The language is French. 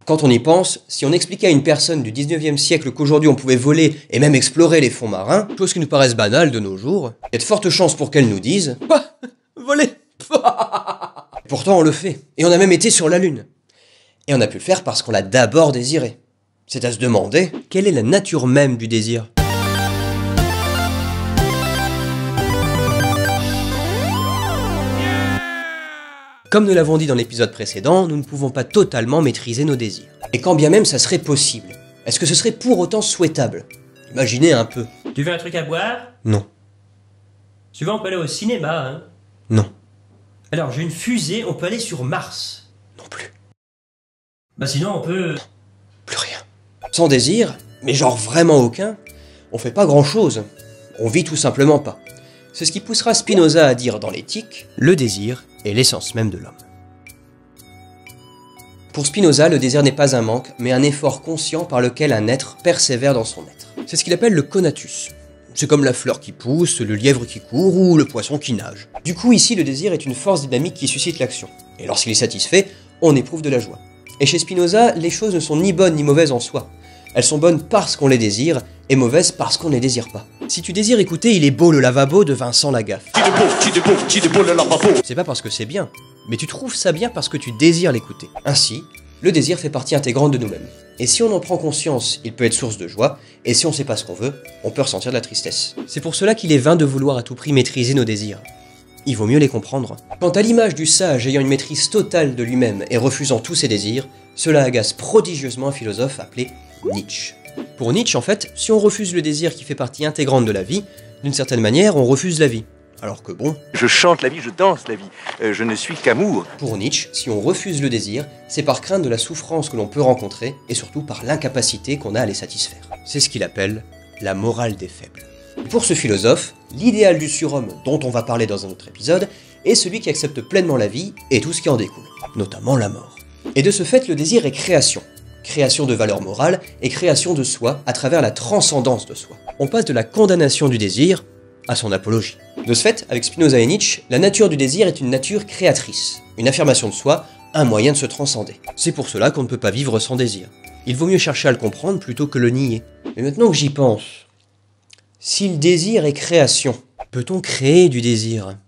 Quand on y pense, si on expliquait à une personne du 19e siècle qu'aujourd'hui on pouvait voler et même explorer les fonds marins, chose qui nous paraisse banale de nos jours, il y a de fortes chances pour qu'elle nous dise « Quoi ? Voler ?» Pourtant on le fait, et on a même été sur la Lune. Et on a pu le faire parce qu'on l'a d'abord désiré. C'est à se demander, quelle est la nature même du désir ? Comme nous l'avons dit dans l'épisode précédent, nous ne pouvons pas totalement maîtriser nos désirs. Et quand bien même ça serait possible, est-ce que ce serait pour autant souhaitable ? Imaginez un peu. Tu veux un truc à boire? Non. Tu veux, on peut aller au cinéma, hein? Non. Alors, j'ai une fusée, on peut aller sur Mars. Non plus. Bah sinon, on peut... Non. Plus rien. Sans désir, mais genre vraiment aucun, on fait pas grand-chose. On vit tout simplement pas. C'est ce qui poussera Spinoza à dire dans l'Éthique, le désir est l'essence même de l'homme. Pour Spinoza, le désir n'est pas un manque, mais un effort conscient par lequel un être persévère dans son être. C'est ce qu'il appelle le conatus. C'est comme la fleur qui pousse, le lièvre qui court ou le poisson qui nage. Du coup, ici, le désir est une force dynamique qui suscite l'action. Et lorsqu'il est satisfait, on éprouve de la joie. Et chez Spinoza, les choses ne sont ni bonnes ni mauvaises en soi. Elles sont bonnes parce qu'on les désire, et mauvaises parce qu'on ne les désire pas. Si tu désires écouter Il est beau le lavabo de Vincent Lagaffe, c'est pas parce que c'est bien, mais tu trouves ça bien parce que tu désires l'écouter. Ainsi, le désir fait partie intégrante de nous-mêmes. Et si on en prend conscience, il peut être source de joie, et si on sait pas ce qu'on veut, on peut ressentir de la tristesse. C'est pour cela qu'il est vain de vouloir à tout prix maîtriser nos désirs. Il vaut mieux les comprendre. Quant à l'image du sage ayant une maîtrise totale de lui-même et refusant tous ses désirs, cela agace prodigieusement un philosophe appelé Nietzsche. Pour Nietzsche, en fait, si on refuse le désir qui fait partie intégrante de la vie, d'une certaine manière, on refuse la vie. Alors que bon... Je chante la vie, je danse la vie, je ne suis qu'amour. Pour Nietzsche, si on refuse le désir, c'est par crainte de la souffrance que l'on peut rencontrer, et surtout par l'incapacité qu'on a à les satisfaire. C'est ce qu'il appelle la morale des faibles. Pour ce philosophe, l'idéal du surhomme, dont on va parler dans un autre épisode, est celui qui accepte pleinement la vie et tout ce qui en découle, notamment la mort. Et de ce fait, le désir est création. Création de valeurs morales et création de soi à travers la transcendance de soi. On passe de la condamnation du désir à son apologie. De ce fait, avec Spinoza et Nietzsche, la nature du désir est une nature créatrice, une affirmation de soi, un moyen de se transcender. C'est pour cela qu'on ne peut pas vivre sans désir. Il vaut mieux chercher à le comprendre plutôt que le nier. Mais maintenant que j'y pense, si le désir est création, peut-on créer du désir ?